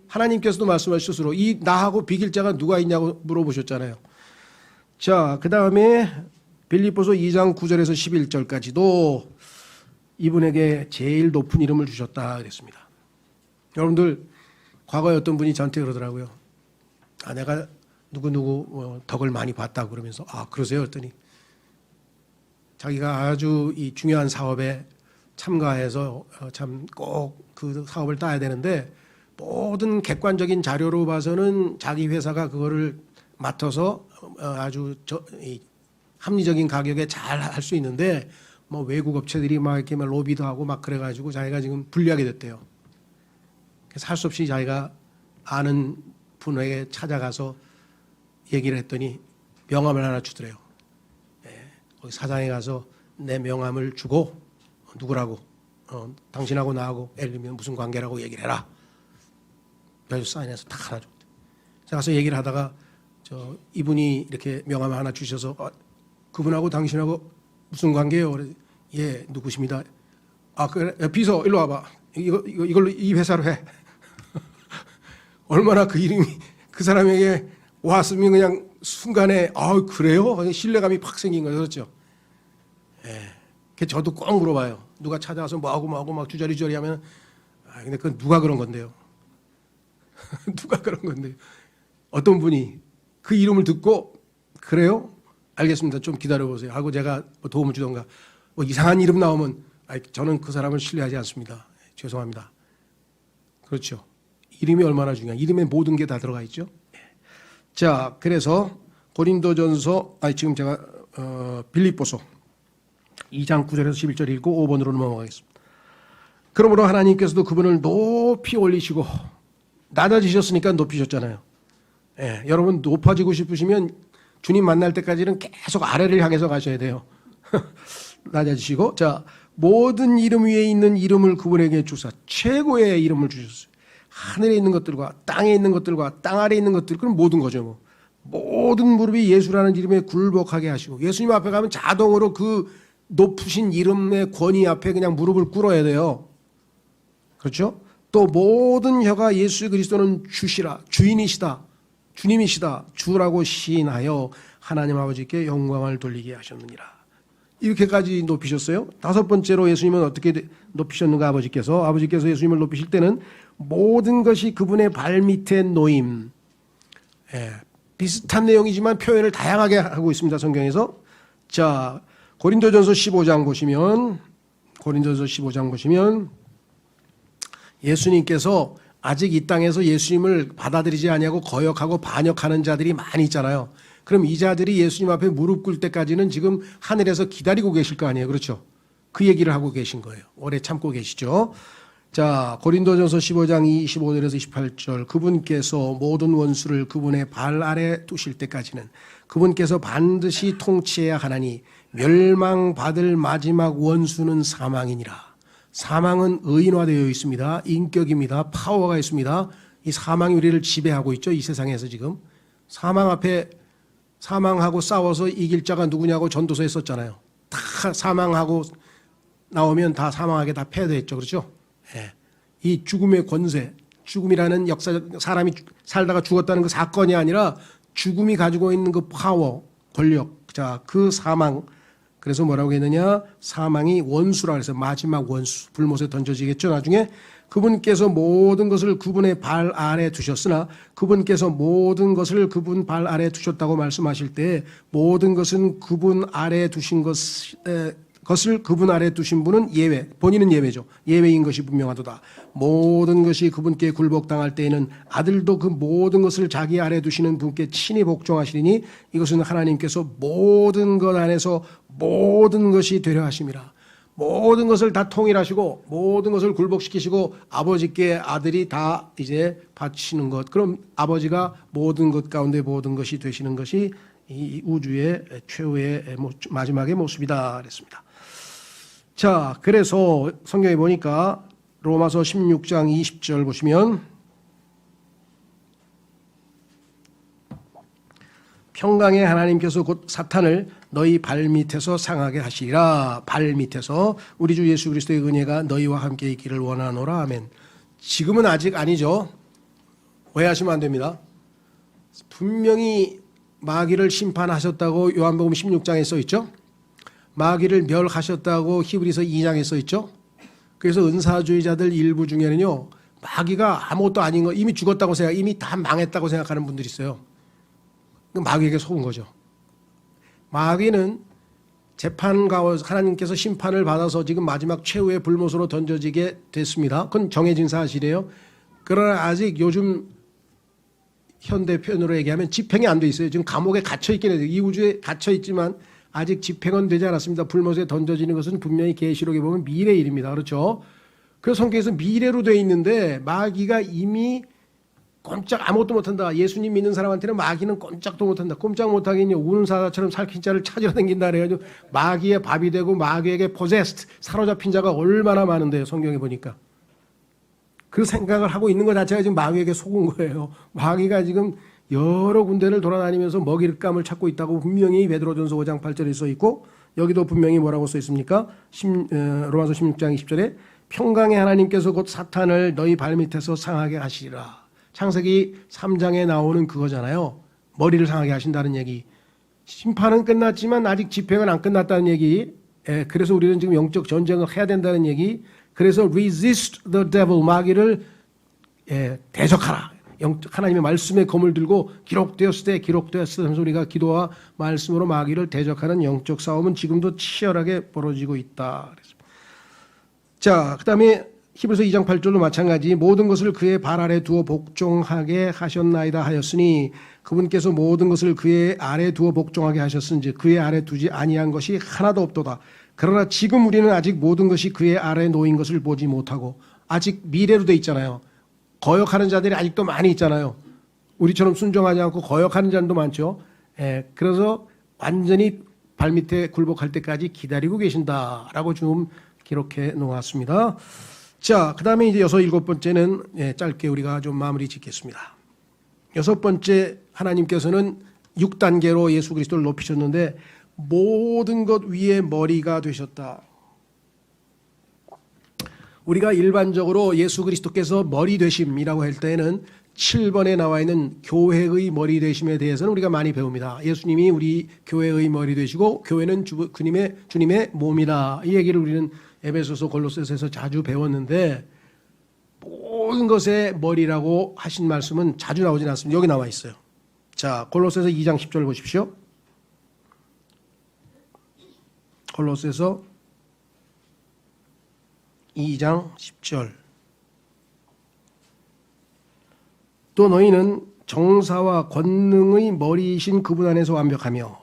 [SPEAKER 1] 하나님께서도 말씀하셨으로 이 나하고 비길 자가 누가 있냐고 물어보셨잖아요. 자, 그 다음에 빌립보서 2장 9절에서 11절까지도 이분에게 제일 높은 이름을 주셨다 그랬습니다. 여러분들, 과거에 어떤 분이 저한테 그러더라고요. 내가 누구누구 덕을 많이 봤다고 그러면서, 그러세요? 했더니 자기가 아주 이 중요한 사업에 참가해서 참 꼭 그 사업을 따야 되는데, 모든 객관적인 자료로 봐서는 자기 회사가 그거를 맡아서 아주 합리적인 가격에 잘 할 수 있는데, 뭐 외국 업체들이 막 이렇게 막 로비도 하고 막 그래가지고 자기가 지금 불리하게 됐대요. 그래서 할 수 없이 자기가 아는 분에게 찾아가서 얘기를 했더니 명함을 하나 주더래요. 거기 사장에 가서 내 명함을 주고, 누구라고, 당신하고 나하고 예를 들면 무슨 관계라고 얘기를 해라. 그래서 사인해서 딱 하나 줬대. 제가 가서 얘기를 하다가 이분이 이렇게 명함 하나 주셔서 그분하고 당신하고 무슨 관계예요? 그래, 예, 누구십니다. 아, 그래, 야, 비서 일로 와봐. 이걸로 이 회사로 해. 얼마나 그 이름이 그 사람에게 왔으면 그냥 순간에 그래요? 신뢰감이 팍 생긴 거죠, 그렇죠? 예. 저도 꼭 물어봐요. 누가 찾아와서 뭐하고 막 주저리주저리 하면 근데 그건 누가 그런 건데요? 누가 그런 건데요? 어떤 분이 그 이름을 듣고 그래요? 알겠습니다. 좀 기다려보세요. 하고 제가 도움을 주던가 이상한 이름 나오면 저는 그 사람을 신뢰하지 않습니다. 죄송합니다. 그렇죠. 이름이 얼마나 중요한 이름에 모든 게 다 들어가 있죠. 자, 그래서 고린도전서 지금 제가 빌립보서 2장 9절에서 11절 읽고 5번으로 넘어가겠습니다. 그러므로 하나님께서도 그분을 높이 올리시고 낮아지셨으니까 높이셨잖아요. 예, 여러분 높아지고 싶으시면 주님 만날 때까지는 계속 아래를 향해서 가셔야 돼요. 낮아지시고 자 모든 이름 위에 있는 이름을 그분에게 주사 최고의 이름을 주셨어요. 하늘에 있는 것들과 땅에 있는 것들과 땅 아래에 있는 것들 그럼 모든 거죠. 뭐. 모든 무릎이 예수라는 이름에 굴복하게 하시고 예수님 앞에 가면 자동으로 그 높으신 이름의 권위 앞에 그냥 무릎을 꿇어야 돼요. 그렇죠? 또 모든 혀가 예수 그리스도는 주시라 주인이시다 주님이시다 주라고 시인하여 하나님 아버지께 영광을 돌리게 하셨느니라. 이렇게까지 높이셨어요. 다섯 번째로 예수님은 어떻게 높이셨는가 아버지께서 예수님을 높이실 때는 모든 것이 그분의 발 밑에 놓임. 비슷한 내용이지만 표현을 다양하게 하고 있습니다. 성경에서. 자, 고린도전서 15장 보시면 예수님께서 아직 이 땅에서 예수님을 받아들이지 아니하고 거역하고 반역하는 자들이 많이 있잖아요. 그럼 이 자들이 예수님 앞에 무릎 꿇을 때까지는 지금 하늘에서 기다리고 계실 거 아니에요. 그렇죠? 그 얘기를 하고 계신 거예요. 오래 참고 계시죠. 자, 고린도전서 15장 25절에서 28절 그분께서 모든 원수를 그분의 발 아래 두실 때까지는 그분께서 반드시 통치해야 하나니 멸망받을 마지막 원수는 사망이니라. 사망은 의인화되어 있습니다. 인격입니다. 파워가 있습니다. 이 사망이 우리를 지배하고 있죠. 이 세상에서 지금. 사망 앞에 사망하고 싸워서 이길 자가 누구냐고 전도서에 썼잖아요. 다 사망하고 나오면 다 사망하게 다 패배했죠. 그렇죠? 예. 이 죽음의 권세, 죽음이라는 사람이 살다가 죽었다는 그 사건이 아니라 죽음이 가지고 있는 그 파워, 권력, 자, 그 사망. 그래서 뭐라고 했느냐? 사망이 원수라 그래서 마지막 원수, 불못에 던져지겠죠. 나중에 그분께서 모든 것을 그분의 발 아래 두셨으나 그분께서 모든 것을 그분 발 아래 두셨다고 말씀하실 때 모든 것은 그분 아래 두신 것을 그분 아래 두신 분은 예외, 본인은 예외죠. 예외인 것이 분명하도다. 모든 것이 그분께 굴복당할 때에는 아들도 그 모든 것을 자기 아래 두시는 분께 친히 복종하시리니 이것은 하나님께서 모든 것 안에서 모든 것이 되려 하심이라. 모든 것을 다 통일하시고 모든 것을 굴복시키시고 아버지께 아들이 다 이제 바치는 것. 그럼 아버지가 모든 것 가운데 모든 것이 되시는 것이 이 우주의 최후의 마지막의 모습이다 그랬습니다. 자, 그래서 성경에 보니까 로마서 16장 20절 보시면 평강의 하나님께서 곧 사탄을 너희 발밑에서 상하게 하시리라. 발밑에서 우리 주 예수 그리스도의 은혜가 너희와 함께 있기를 원하노라. 아멘. 지금은 아직 아니죠. 오해하시면 안 됩니다. 분명히 마귀를 심판하셨다고 요한복음 16장에 써 있죠. 마귀를 멸하셨다고 히브리서 2장에 써 있죠. 그래서 은사주의자들 일부 중에는요, 마귀가 아무것도 아닌 거 이미 죽었다고 이미 다 망했다고 생각하는 분들이 있어요. 마귀에게 속은 거죠. 마귀는 재판가 하나님께서 심판을 받아서 지금 마지막 최후의 불못으로 던져지게 됐습니다. 그건 정해진 사실이에요. 그러나 아직 요즘 현대 표현으로 얘기하면 집행이 안 돼 있어요. 지금 감옥에 갇혀 있긴 해요. 이 우주에 갇혀 있지만 아직 집행은 되지 않았습니다. 불못에 던져지는 것은 분명히 계시록에 보면 미래 일입니다. 그렇죠? 그래서 성경에서 미래로 되어 있는데 마귀가 이미 꼼짝 아무것도 못한다. 예수님 믿는 사람한테는 마귀는 꼼짝도 못한다. 꼼짝 못하겠냐. 우는 사자처럼 살킨 자를 찾으러 다닌다. 그래가지고 마귀의 밥이 되고 마귀에게 possessed, 사로잡힌 자가 얼마나 많은데요. 성경에 보니까. 그 생각을 하고 있는 것 자체가 지금 마귀에게 속은 거예요. 마귀가 지금 여러 군데를 돌아다니면서 먹잇감을 찾고 있다고 분명히 베드로전서 5장 8절에 써 있고, 여기도 분명히 뭐라고 써 있습니까? 로마서 16장 20절에 평강의 하나님께서 곧 사탄을 너희 발밑에서 상하게 하시리라. 창세기 3장에 나오는 그거잖아요. 머리를 상하게 하신다는 얘기. 심판은 끝났지만 아직 집행은 안 끝났다는 얘기. 그래서 우리는 지금 영적 전쟁을 해야 된다는 얘기. 그래서 resist the devil, 마귀를 대적하라. 하나님의 말씀의 검을 들고 기록되었을 때 하면서 우리가 기도와 말씀으로 마귀를 대적하는 영적 싸움은 지금도 치열하게 벌어지고 있다. 자, 그 다음에 히브리서 2장 8절로 마찬가지 모든 것을 그의 발 아래 두어 복종하게 하셨나이다 하였으니 그분께서 모든 것을 그의 아래 두어 복종하게 하셨은즉 그의 아래 두지 아니한 것이 하나도 없도다. 그러나 지금 우리는 아직 모든 것이 그의 아래 놓인 것을 보지 못하고 아직 미래로 돼 있잖아요. 거역하는 자들이 아직도 많이 있잖아요. 우리처럼 순종하지 않고 거역하는 자들도 많죠. 그래서 완전히 발밑에 굴복할 때까지 기다리고 계신다라고 좀 기록해 놓았습니다. 자, 그 다음에 이제 6, 7번째는 짧게 우리가 좀 마무리 짓겠습니다. 6번째, 하나님께서는 6단계로 예수 그리스도를 높이셨는데 모든 것 위에 머리가 되셨다. 우리가 일반적으로 예수 그리스도께서 머리 되심이라고 할 때에는 7번에 나와 있는 교회의 머리 되심에 대해서는 우리가 많이 배웁니다. 예수님이 우리 교회의 머리 되시고 교회는 주님의 몸이다. 이 얘기를 우리는 에베소서 골로새서에서 자주 배웠는데 모든 것의 머리라고 하신 말씀은 자주 나오진 않습니다. 여기 나와 있어요. 자, 골로새서 2장 10절 보십시오. 골로새서 2장 10절. 또 너희는 정사와 권능의 머리이신 그분 안에서 완벽하며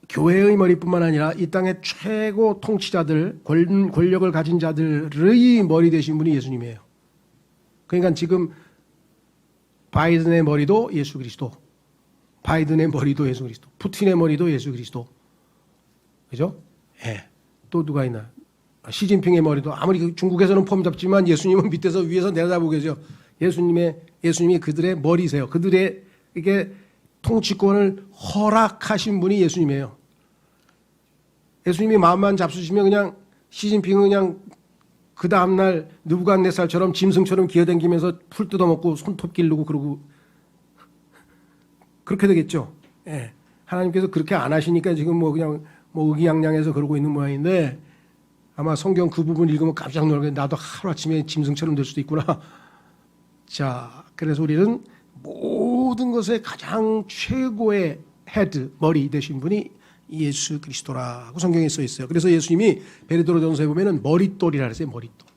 [SPEAKER 1] 교회의 머리뿐만 아니라 이 땅의 최고 통치자들, 권력을 가진 자들의 머리 되신 분이 예수님이에요. 그러니까 지금 바이든의 머리도 예수 그리스도, 바이든의 머리도 예수 그리스도, 푸틴의 머리도 예수 그리스도. 그죠? 또 누가 있나? 시진핑의 머리도 아무리 중국에서는 폼 잡지만 예수님은 밑에서 위에서 내려다보고 계세요. 예수님이 그들의 머리세요. 그들의 이게 통치권을 허락하신 분이 예수님이에요. 예수님이 마음만 잡수시면 그냥 시진핑은 그냥 그 다음날 느부갓네살처럼 짐승처럼 기어다니면서 풀 뜯어먹고 손톱 기르고 그러고 그렇게 되겠죠. 하나님께서 그렇게 안 하시니까 지금 그냥 의기양양해서 그러고 있는 모양인데 아마 성경 그 부분 읽으면 깜짝 놀라게 나도 하루아침에 짐승처럼 될 수도 있구나. 자, 그래서 우리는 모든 것의 가장 최고의 헤드, 머리 되신 분이 예수 그리스도라고 성경에 써 있어요. 그래서 예수님이 베드로전서에 보면은 머릿돌이라 그랬어요. 머릿돌.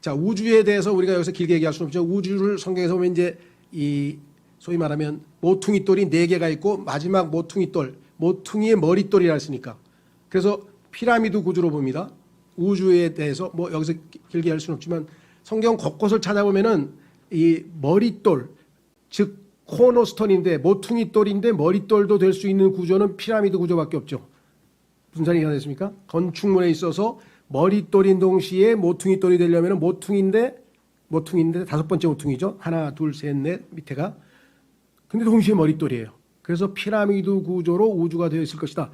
[SPEAKER 1] 자, 우주에 대해서 우리가 여기서 길게 얘기할 수는 없죠. 우주를 성경에서 보면 이제 이 소위 말하면 모퉁이 돌이 4개가 있고 마지막 모퉁이 돌, 모퉁이의 머릿돌이라 했으니까. 그래서 피라미드 구조로 봅니다. 우주에 대해서 여기서 길게 할 수는 없지만 성경 곳곳을 찾아보면은 이 머릿돌, 즉 코너스톤인데 모퉁이 돌인데 머릿돌도 될 수 있는 구조는 피라미드 구조밖에 없죠. 무슨 말이 이해됐습니까? 건축물에 있어서 머릿돌인 동시에 모퉁이 돌이 되려면 모퉁인데 5번째 모퉁이죠. 하나, 둘, 셋, 넷 밑에가. 근데 동시에 머릿돌이에요. 그래서 피라미드 구조로 우주가 되어 있을 것이다.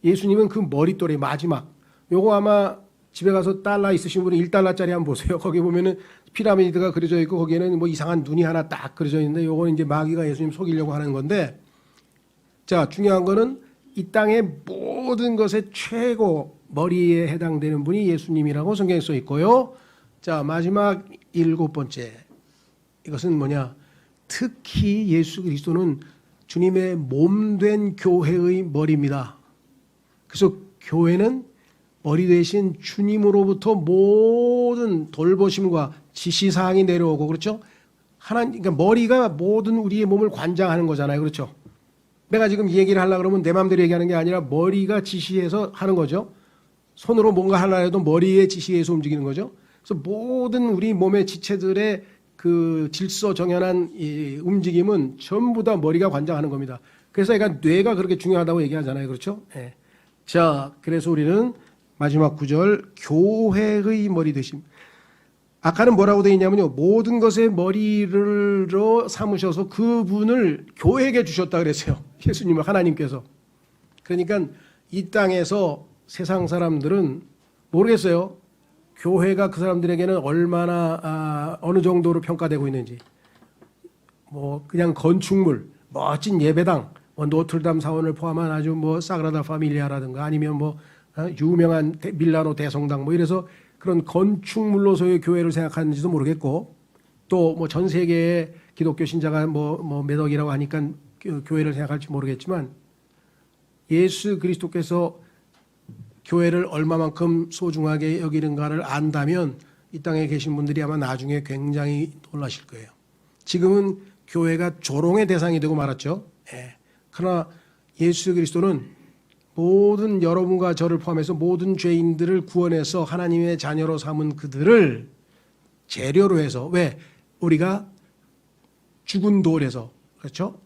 [SPEAKER 1] 예수님은 그 머릿돌의 마지막. 요거 아마 집에 가서 달러 있으신 분은 1달러짜리 한번 보세요. 거기 보면은 피라미드가 그려져 있고 거기에는 이상한 눈이 하나 딱 그려져 있는데 요거는 이제 마귀가 예수님 속이려고 하는 건데, 자, 중요한 거는 이 땅의 모든 것의 최고 머리에 해당되는 분이 예수님이라고 성경에 써 있고요. 자, 마지막 7번째. 이것은 뭐냐? 특히 예수 그리스도는 주님의 몸된 교회의 머리입니다. 그래서 교회는 머리 대신 주님으로부터 모든 돌보심과 지시사항이 내려오고, 그렇죠? 그러니까 머리가 모든 우리의 몸을 관장하는 거잖아요. 그렇죠? 내가 지금 이 얘기를 하려고 그러면 내 마음대로 얘기하는 게 아니라 머리가 지시해서 하는 거죠. 손으로 뭔가 하려고 해도 머리의 지시에 의해서 움직이는 거죠. 그래서 모든 우리 몸의 지체들의 그 질서 정연한 이 움직임은 전부 다 머리가 관장하는 겁니다. 그래서 그러니까 뇌가 그렇게 중요하다고 얘기하잖아요. 그렇죠? 자, 그래서 우리는 마지막 구절 교회의 머리 되심. 아까는 뭐라고 되어 있냐면요. 모든 것의 머리로 삼으셔서 그분을 교회에게 주셨다 그랬어요. 예수님을 하나님께서. 그러니까 이 땅에서 세상 사람들은 모르겠어요. 교회가 그 사람들에게는 얼마나 어느 정도로 평가되고 있는지. 뭐 그냥 건축물, 멋진 예배당, 뭐 노틀담 사원을 포함한 아주 뭐 사그라다 파밀리아라든가 아니면 뭐 유명한 밀라노 대성당 뭐 이래서 그런 건축물로서의 교회를 생각하는지도 모르겠고 또 뭐 전 세계의 기독교 신자가 뭐 몇 억이라고 하니까 교회를 생각할지 모르겠지만 예수 그리스도께서 교회를 얼마만큼 소중하게 여기는가를 안다면 이 땅에 계신 분들이 아마 나중에 굉장히 놀라실 거예요. 지금은 교회가 조롱의 대상이 되고 말았죠. 예. 그러나 예수 그리스도는 모든 여러분과 저를 포함해서 모든 죄인들을 구원해서 하나님의 자녀로 삼은 그들을 재료로 해서 왜? 우리가 죽은 돌에서 그렇죠?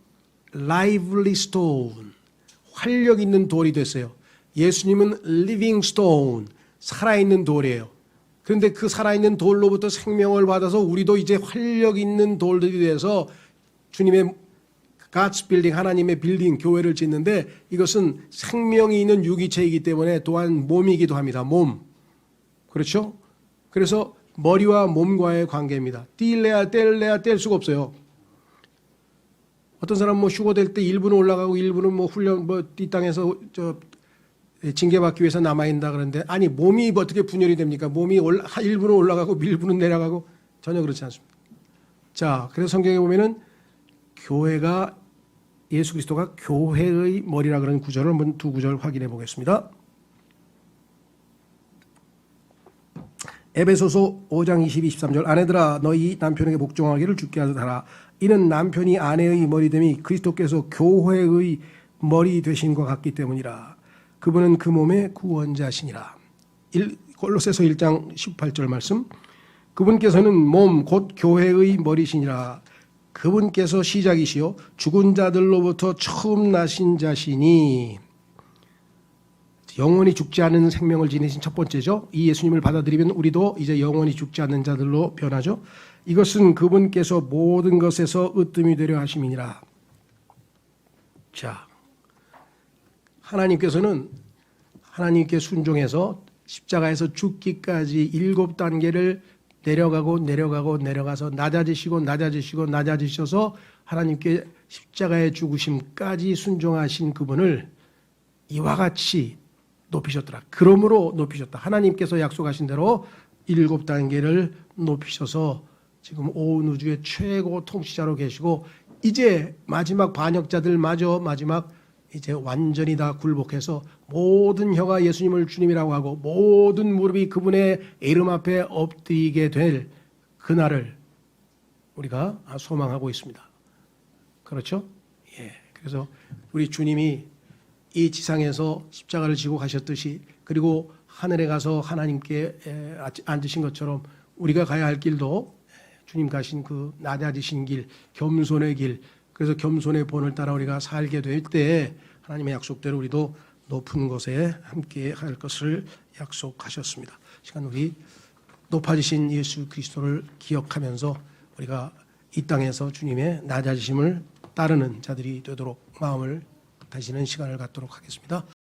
[SPEAKER 1] lively stone 활력 있는 돌이 됐어요. 예수님은 living stone 살아있는 돌이에요. 그런데 그 살아있는 돌로부터 생명을 받아서 우리도 이제 활력 있는 돌들이 돼서 주님의 God's building, 하나님의 빌딩, 교회를 짓는데 이것은 생명이 있는 유기체이기 때문에 또한 몸이기도 합니다. 몸. 그렇죠? 그래서 머리와 몸과의 관계입니다. 뗄래야 뗄 수가 없어요. 어떤 사람은 뭐 휴거될 때 일부는 올라가고 일부는 뭐 훈련, 이 땅에서 징계받기 위해서 남아있다 그러는데 아니, 몸이 어떻게 분열이 됩니까? 몸이 일부는 올라가고 일부는 내려가고 전혀 그렇지 않습니다. 자, 그래서 성경에 보면은 교회가 예수 그리스도가 교회의 머리라 그런 구절을 한번 두 구절 확인해 보겠습니다. 에베소서 5장 22, 23절 아내들아 너희 남편에게 복종하기를 주께 하라. 이는 남편이 아내의 머리됨이 그리스도께서 교회의 머리 되신과 같기 때문이라. 그분은 그 몸의 구원자시니라. 골로새서 1장 18절 말씀 그분께서는 몸 곧 교회의 머리시니라. 그분께서 시작이시요 죽은 자들로부터 처음 나신 자시니 영원히 죽지 않은 생명을 지니신 첫 번째죠. 이 예수님을 받아들이면 우리도 이제 영원히 죽지 않는 자들로 변하죠. 이것은 그분께서 모든 것에서 으뜸이 되려 하심이니라. 자, 하나님께서는 하나님께 순종해서 십자가에서 죽기까지 7단계를 내려가서 낮아지셔서 하나님께 십자가의 죽으심까지 순종하신 그분을 이와 같이 높이셨더라. 그러므로 높이셨다. 하나님께서 약속하신 대로 7단계를 높이셔서 지금 온 우주의 최고 통치자로 계시고 이제 마지막 반역자들마저 마지막 이제 완전히 다 굴복해서 모든 혀가 예수님을 주님이라고 하고 모든 무릎이 그분의 이름 앞에 엎드리게 될 그날을 우리가 소망하고 있습니다. 그렇죠? 예. 그래서 우리 주님이 이 지상에서 십자가를 지고 가셨듯이 그리고 하늘에 가서 하나님께 앉으신 것처럼 우리가 가야 할 길도 주님 가신 그 낮아지신 길, 겸손의 길, 그래서 겸손의 본을 따라 우리가 살게 될 때 하나님의 약속대로 우리도 높은 곳에 함께 할 것을 약속하셨습니다. 시간 우리 높아지신 예수 그리스도를 기억하면서 우리가 이 땅에서 주님의 낮아지심을 따르는 자들이 되도록 마음을 다지는 시간을 갖도록 하겠습니다.